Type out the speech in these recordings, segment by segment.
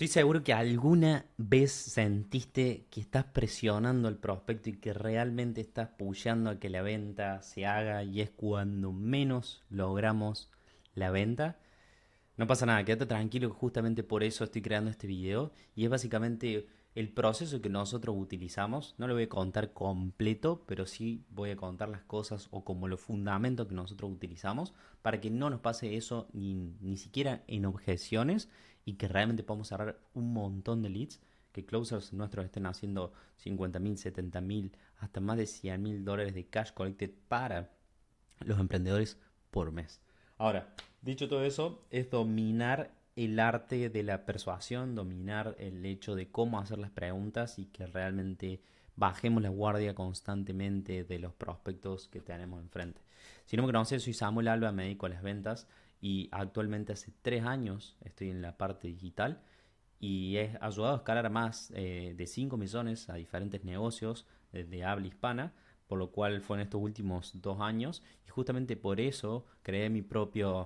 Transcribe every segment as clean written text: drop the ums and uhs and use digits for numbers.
Estoy seguro que alguna vez sentiste que estás presionando al prospecto y que realmente estás pusheando a que la venta se haga y es cuando menos logramos la venta. No pasa nada, quédate tranquilo, que justamente por eso estoy creando este video y es básicamente el proceso que nosotros utilizamos. No lo voy a contar completo, pero sí voy a contar las cosas o como los fundamentos que nosotros utilizamos para que no nos pase eso ni siquiera en objeciones y que realmente podamos cerrar un montón de leads, que closers nuestros estén haciendo 50.000, 70.000, hasta más de $100.000 de cash collected para los emprendedores por mes. Ahora, dicho todo eso, es dominar el arte de la persuasión, dominar el hecho de cómo hacer las preguntas y que realmente bajemos la guardia constantemente de los prospectos que tenemos enfrente. Si no me conoces, soy Samuel Alba, me dedico a las ventas y actualmente hace 3 años estoy en la parte digital y he ayudado a escalar a más de 5 millones a diferentes negocios de habla hispana, por lo cual fue en estos últimos 2 años y justamente por eso creé mi propia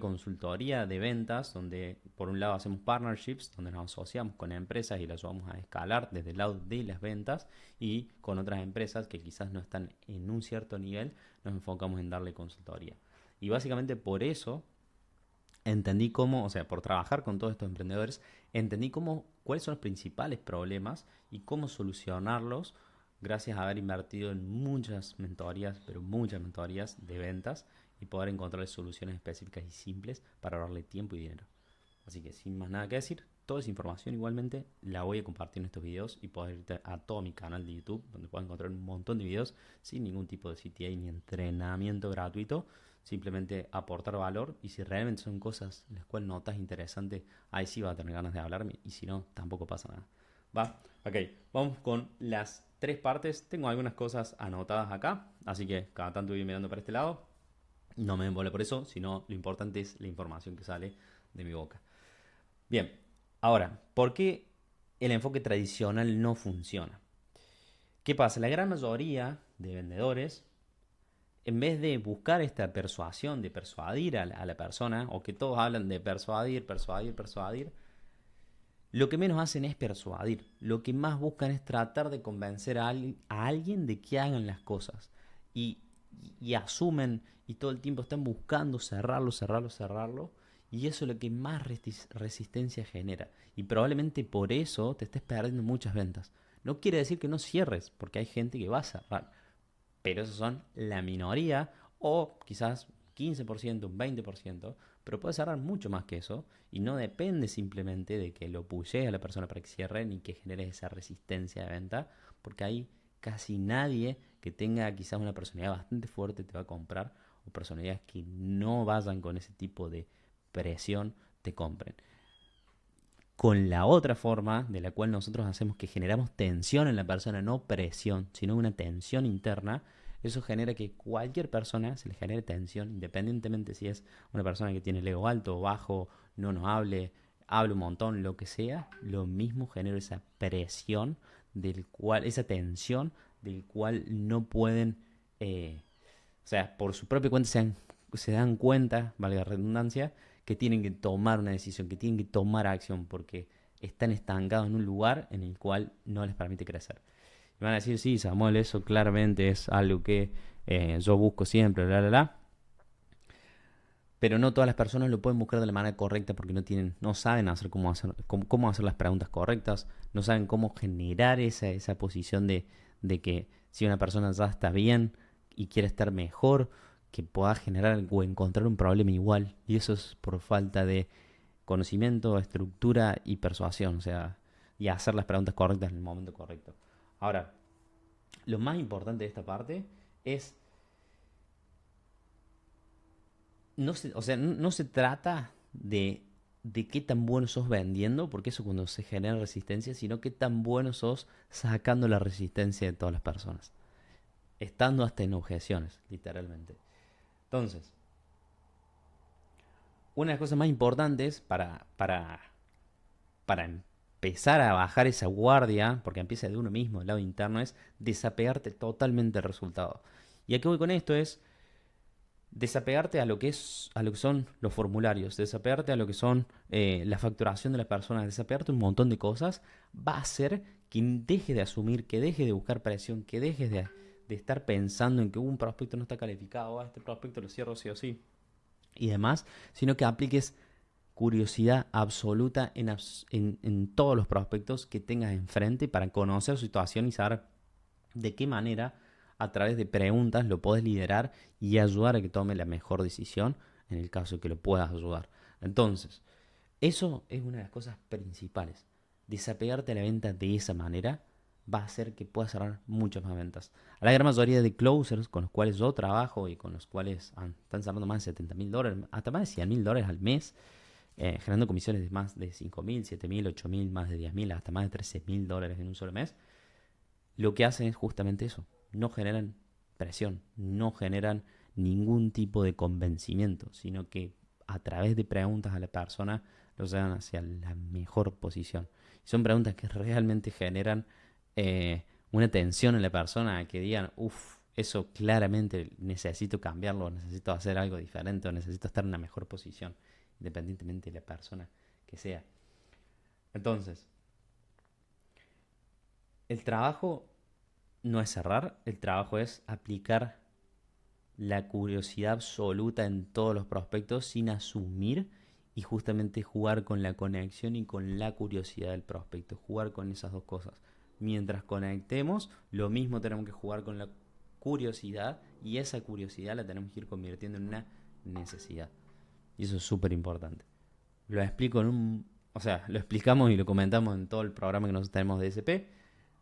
consultoría de ventas, donde por un lado hacemos partnerships, donde nos asociamos con empresas y las ayudamos a escalar desde el lado de las ventas y con otras empresas que quizás no están en un cierto nivel, nos enfocamos en darle consultoría. Y básicamente por eso entendí cómo, o sea, por trabajar con todos estos emprendedores, entendí cuáles son los principales problemas y cómo solucionarlos gracias a haber invertido en muchas mentorías, pero muchas mentorías de ventas y poder encontrar soluciones específicas y simples para ahorrarle tiempo y dinero. Así que sin más nada que decir, toda esa información igualmente la voy a compartir en estos videos y poder irte a todo mi canal de YouTube, donde puedes encontrar un montón de videos sin ningún tipo de CTA ni entrenamiento gratuito. Simplemente aportar valor y si realmente son cosas las cuales notas interesantes, ahí sí va a tener ganas de hablarme y si no, tampoco pasa nada. ¿Va? Ok, vamos con las tres partes. Tengo algunas cosas anotadas acá, así que cada tanto voy mirando para este lado. No me embole por eso, sino lo importante es la información que sale de mi boca. Bien, ahora, ¿por qué el enfoque tradicional no funciona? ¿Qué pasa? La gran mayoría de vendedores, en vez de buscar esta persuasión, de persuadir a la persona, o que todos hablan de persuadir, persuadir, persuadir, lo que menos hacen es persuadir. Lo que más buscan es tratar de convencer a alguien de que hagan las cosas. Y, y asumen y todo el tiempo están buscando cerrarlo, cerrarlo, cerrarlo. Y eso es lo que más resistencia genera. Y probablemente por eso te estés perdiendo muchas ventas. No quiere decir que no cierres, porque hay gente que va a cerrar. Pero esos son la minoría o quizás 15%, un 20%, pero puede cerrar mucho más que eso y no depende simplemente de que lo pushes a la persona para que cierre ni que genere esa resistencia de venta, porque hay casi nadie que tenga quizás una personalidad bastante fuerte te va a comprar o personalidades que no vayan con ese tipo de presión te compren. Con la otra forma de la cual nosotros hacemos que generamos tensión en la persona, no presión, sino una tensión interna, eso genera que cualquier persona se le genere tensión, independientemente si es una persona que tiene el ego alto o bajo, no nos hable un montón, lo que sea, lo mismo genera esa presión esa tensión del cual no pueden, o sea, por su propia cuenta se dan cuenta, valga la redundancia, que tienen que tomar una decisión, que tienen que tomar acción, porque están estancados en un lugar en el cual no les permite crecer. Y van a decir, sí, Samuel, eso claramente es algo que yo busco siempre, bla, bla, bla. Pero no todas las personas lo pueden buscar de la manera correcta porque no saben hacer cómo hacer las preguntas correctas, no saben cómo generar esa posición de que si una persona ya está bien y quiere estar mejor, que pueda generar o encontrar un problema igual. Y eso es por falta de conocimiento, estructura y persuasión, o sea, y hacer las preguntas correctas en el momento correcto. Ahora, lo más importante de esta parte es o sea, no se trata de qué tan bueno sos vendiendo, porque eso cuando se genera resistencia, sino qué tan bueno sos sacando la resistencia de todas las personas. Estando hasta en objeciones, literalmente. Entonces, una de las cosas más importantes para empezar a bajar esa guardia, porque empieza de uno mismo, el lado interno, es desapegarte totalmente del resultado. Y a qué voy con esto es, desapegarte a lo que es, a lo que son los formularios, desapegarte a lo que son la facturación de las personas, desapegarte un montón de cosas, va a hacer que dejes de asumir, que dejes de buscar presión, que dejes de estar pensando en que un prospecto no está calificado, este prospecto lo cierro sí o sí, y demás, sino que apliques curiosidad absoluta en todos los prospectos que tengas enfrente para conocer su situación y saber de qué manera a través de preguntas lo podés liderar y ayudar a que tome la mejor decisión en el caso de que lo puedas ayudar. Entonces, eso es una de las cosas principales. Desapegarte a la venta de esa manera va a hacer que puedas cerrar muchas más ventas. A la gran mayoría de closers con los cuales yo trabajo y con los cuales están cerrando más de $70,000, hasta más de $100,000 al mes, generando comisiones de más de 5,000, 7,000, 8,000, más de 10,000, hasta más de $13,000 en un solo mes, lo que hacen es justamente eso. No generan presión, no generan ningún tipo de convencimiento, sino que a través de preguntas a la persona los llevan hacia la mejor posición. Y son preguntas que realmente generan una tensión en la persona, que digan, uff, eso claramente necesito cambiarlo, necesito hacer algo diferente, o necesito estar en una mejor posición, independientemente de la persona que sea. Entonces, el trabajo no es cerrar, el trabajo es aplicar la curiosidad absoluta en todos los prospectos sin asumir y justamente jugar con la conexión y con la curiosidad del prospecto, jugar con esas dos cosas. Mientras conectemos, lo mismo tenemos que jugar con la curiosidad y esa curiosidad la tenemos que ir convirtiendo en una necesidad. Y eso es súper importante. Lo explico en un... O sea, lo explicamos y lo comentamos en todo el programa que nosotros tenemos de SP,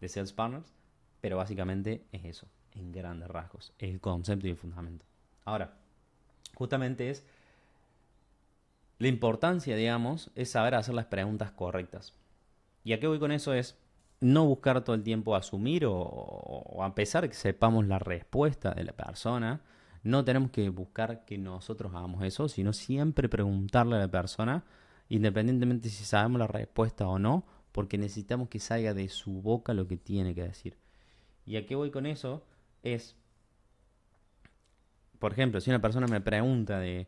de Sales Partners, pero básicamente es eso, en grandes rasgos, el concepto y el fundamento. Ahora, justamente es la importancia, digamos, es saber hacer las preguntas correctas. ¿Y a qué voy con eso? Es no buscar todo el tiempo asumir o a pesar de que sepamos la respuesta de la persona, no tenemos que buscar que nosotros hagamos eso, sino siempre preguntarle a la persona, independientemente si sabemos la respuesta o no, porque necesitamos que salga de su boca lo que tiene que decir. ¿Y a qué voy con eso? Es, por ejemplo, si una persona me pregunta de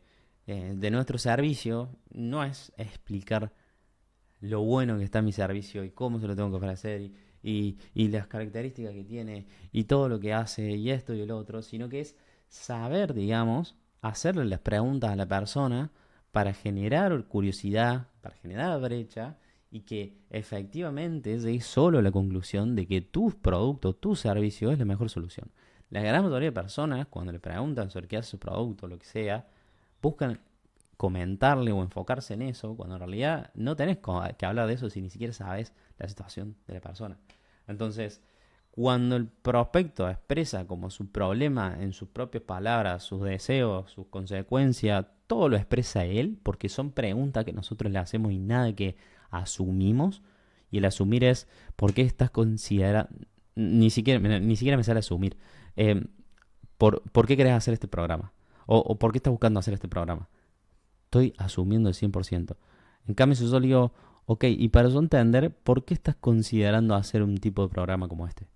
nuestro servicio, no es explicar lo bueno que está mi servicio y cómo se lo tengo que ofrecer y las características que tiene y todo lo que hace y esto y el otro, sino que es saber, digamos, hacerle las preguntas a la persona para generar curiosidad, para generar brecha y que efectivamente llegue solo a la conclusión de que tu producto, tu servicio es la mejor solución. La gran mayoría de personas, cuando le preguntan sobre qué hace su producto o lo que sea, buscan comentarle o enfocarse en eso, cuando en realidad no tenés que hablar de eso si ni siquiera sabes la situación de la persona. Entonces, cuando el prospecto expresa como su problema en sus propias palabras, sus deseos, sus consecuencias, todo lo expresa él, porque son preguntas que nosotros le hacemos y nada que asumimos. Y el asumir es, ¿por qué estás considerando? Ni siquiera me sale asumir. Eh, ¿por qué querés hacer este programa? O ¿por qué estás buscando hacer este programa? Estoy asumiendo el 100%. En cambio, si yo le digo, ok, y para yo entender, ¿por qué estás considerando hacer un tipo de programa como este?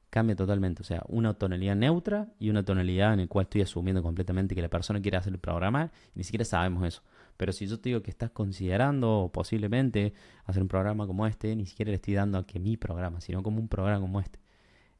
Cambia totalmente. O sea, una tonalidad neutra y una tonalidad en la cual estoy asumiendo completamente que la persona quiere hacer el programa y ni siquiera sabemos eso. Pero si yo te digo que estás considerando posiblemente hacer un programa como este, ni siquiera le estoy dando a que mi programa, sino como un programa como este.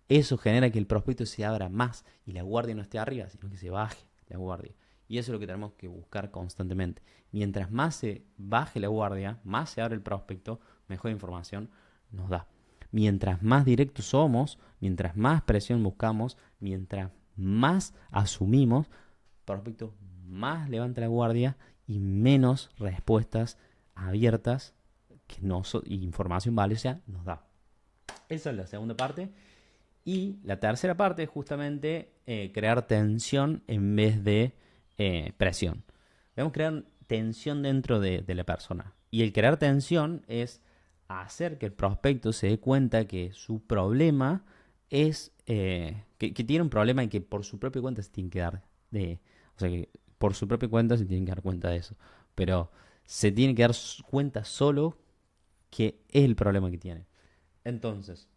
Eso genera que el prospecto se abra más y la guardia no esté arriba, sino que se baje la guardia. Y eso es lo que tenemos que buscar constantemente. Mientras más se baje la guardia, más se abre el prospecto, mejor información nos da. Mientras más directos somos, mientras más presión buscamos, mientras más asumimos, el prospecto más levanta la guardia y menos respuestas abiertas y información valiosa nos da. Esa es la segunda parte. Y la tercera parte es justamente crear tensión en vez de presión. Debemos crear tensión dentro de la persona. Y el crear tensión es hacer que el prospecto se dé cuenta que su problema es que tiene un problema y que por su propia cuenta se tiene que dar o sea que por su propia cuenta se tiene que dar cuenta de eso. Pero se tiene que dar cuenta solo que es el problema que tiene. Entonces,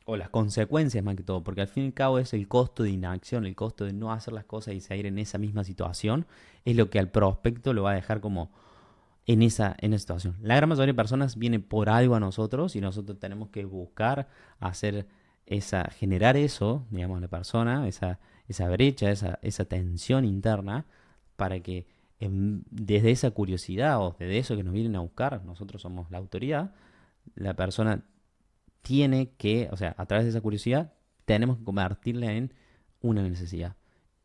o las consecuencias más que todo, porque al fin y al cabo es el costo de inacción, el costo de no hacer las cosas y seguir en esa misma situación, es lo que al prospecto lo va a dejar como en esa situación. La gran mayoría de personas viene por algo a nosotros y nosotros tenemos que buscar hacer generar eso, digamos, a la persona, esa brecha, esa tensión interna, para que desde esa curiosidad o desde eso que nos vienen a buscar, nosotros somos la autoridad, la persona tiene que, o sea, a través de esa curiosidad, tenemos que convertirla en una necesidad.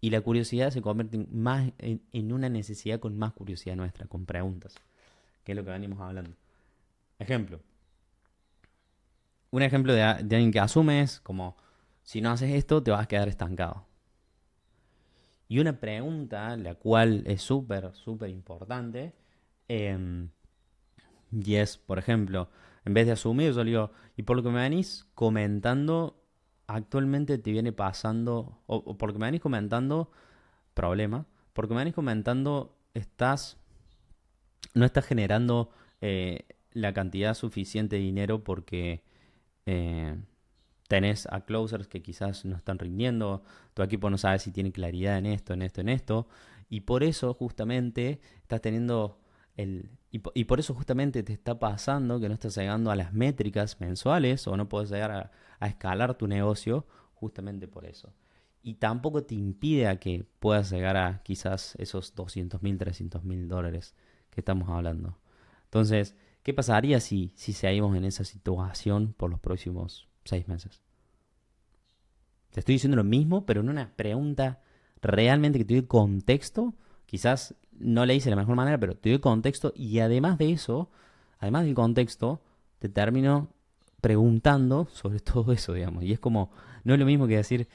Y la curiosidad se convierte en una necesidad con más curiosidad nuestra, con preguntas, que es lo que venimos hablando. Ejemplo. Un ejemplo de alguien que asume es como, si no haces esto, te vas a quedar estancado. Y una pregunta, la cual es súper, súper importante, eh, y es, por ejemplo, en vez de asumir, yo le digo, y por lo que me venís comentando, actualmente te viene pasando, o por lo que me venís comentando, problema, porque me venís comentando, no estás generando la cantidad suficiente de dinero porque eh, tenés a closers que quizás no están rindiendo, tu equipo no sabe si tiene claridad en esto, en esto, en esto, y por eso justamente estás teniendo y por eso justamente te está pasando que no estás llegando a las métricas mensuales o no puedes llegar a escalar tu negocio justamente por eso. Y tampoco te impide a que puedas llegar a quizás esos 200.000, 300.000 dólares que estamos hablando. Entonces, ¿qué pasaría si seguimos en esa situación por los próximos 6 meses? Te estoy diciendo lo mismo, pero en una pregunta realmente que te doy contexto. Quizás no le hice de la mejor manera, pero te doy contexto y además de eso, además del contexto, te termino preguntando sobre todo eso, digamos. Y es como, no es lo mismo que decir,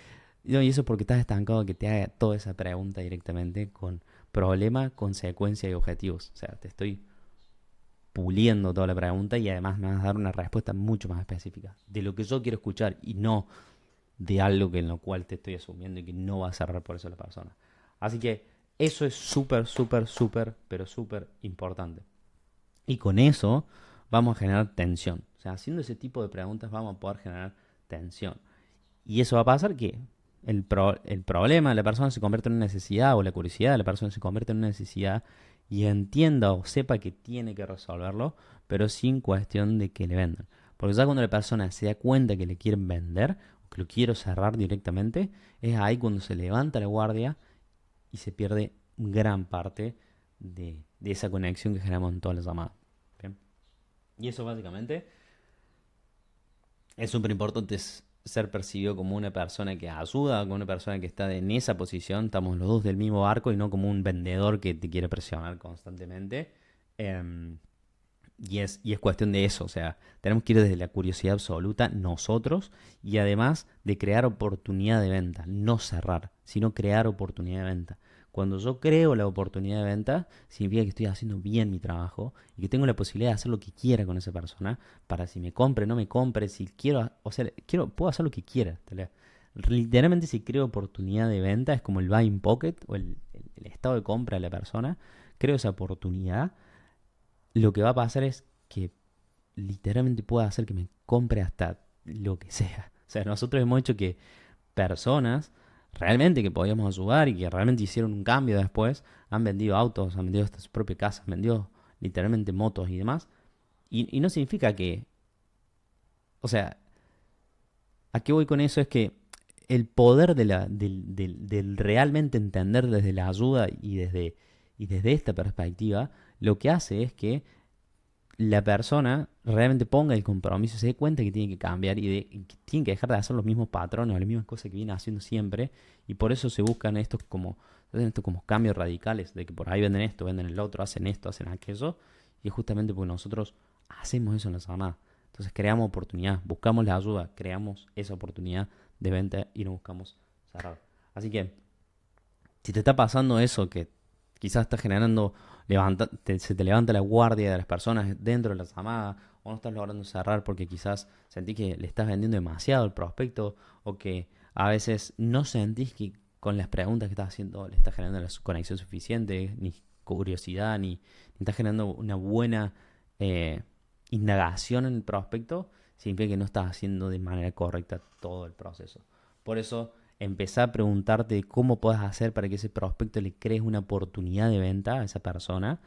no, y eso es porque estás estancado, que te haga toda esa pregunta directamente con problema, consecuencia y objetivos. O sea, te estoy puliendo toda la pregunta y además me vas a dar una respuesta mucho más específica de lo que yo quiero escuchar y no de algo que en lo cual te estoy asumiendo y que no va a cerrar por eso la persona. Así que eso es súper, súper, súper, pero súper importante. Y con eso vamos a generar tensión. O sea, haciendo ese tipo de preguntas vamos a poder generar tensión. Y eso va a pasar que el problema de la persona se convierte en una necesidad o la curiosidad de la persona se convierte en una necesidad y entienda o sepa que tiene que resolverlo, pero sin cuestión de que le vendan. Porque ya cuando la persona se da cuenta que le quieren vender o que lo quiero cerrar directamente, es ahí cuando se levanta la guardia y se pierde gran parte de esa conexión que generamos en todas las llamadas. ¿Bien? Y eso básicamente es súper importante ser percibido como una persona que ayuda, como una persona que está en esa posición. Estamos los dos del mismo barco y no como un vendedor que te quiere presionar constantemente. Em, y es cuestión de eso, o sea, tenemos que ir desde la curiosidad absoluta nosotros y además de crear oportunidad de venta, no cerrar, sino crear oportunidad de venta. Cuando yo creo la oportunidad de venta, significa que estoy haciendo bien mi trabajo y que tengo la posibilidad de hacer lo que quiera con esa persona para si me compre, no me compre, si quiero, o sea, puedo hacer lo que quiera. Literalmente si creo oportunidad de venta es como el buying pocket o el estado de compra de la persona, creo esa oportunidad, lo que va a pasar es que literalmente pueda hacer que me compre hasta lo que sea. O sea, nosotros hemos hecho que personas realmente que podíamos ayudar y que realmente hicieron un cambio después, han vendido autos, han vendido hasta su propia casa, han vendido literalmente motos y demás. Y no significa que, o sea, ¿a qué voy con eso? Es que el poder del realmente entender desde la ayuda y desde esta perspectiva, lo que hace es que la persona realmente ponga el compromiso, se dé cuenta que tiene que cambiar y que tiene que dejar de hacer los mismos patrones o las mismas cosas que viene haciendo siempre. Y por eso se buscan estos como cambios radicales, de que por ahí venden esto, venden el otro, hacen esto, hacen aquello. Y es justamente porque nosotros hacemos eso en la llamada. Entonces creamos oportunidad, buscamos la ayuda, creamos esa oportunidad de venta y no buscamos cerrar. Así que si te está pasando eso, que quizás está generando, se te levanta la guardia de las personas dentro de la llamada, o no estás logrando cerrar porque quizás sentís que le estás vendiendo demasiado al prospecto, o que a veces no sentís que con las preguntas que estás haciendo le estás generando la conexión suficiente, ni curiosidad, ni estás generando una buena indagación en el prospecto, significa que no estás haciendo de manera correcta todo el proceso. Por eso, empezá a preguntarte cómo puedes hacer para que ese prospecto le crees una oportunidad de venta a esa persona,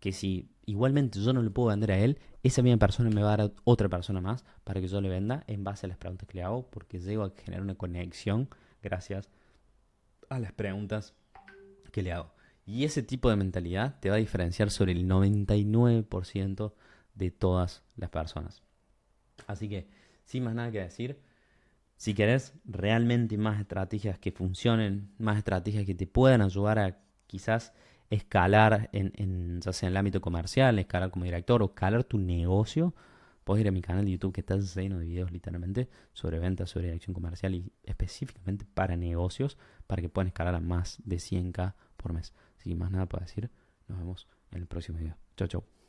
que si igualmente yo no le puedo vender a él, esa misma persona me va a dar a otra persona más para que yo le venda en base a las preguntas que le hago, porque llego a generar una conexión gracias a las preguntas que le hago. Y ese tipo de mentalidad te va a diferenciar sobre el 99% de todas las personas. Así que, sin más nada que decir, si querés realmente más estrategias que funcionen, más estrategias que te puedan ayudar a quizás escalar ya sea en el ámbito comercial, escalar como director o escalar tu negocio, puedes ir a mi canal de YouTube que está lleno de videos literalmente sobre ventas, sobre dirección comercial y específicamente para negocios, para que puedan escalar a más de 100K por mes. Sin más nada para decir, nos vemos en el próximo video. Chau, chau.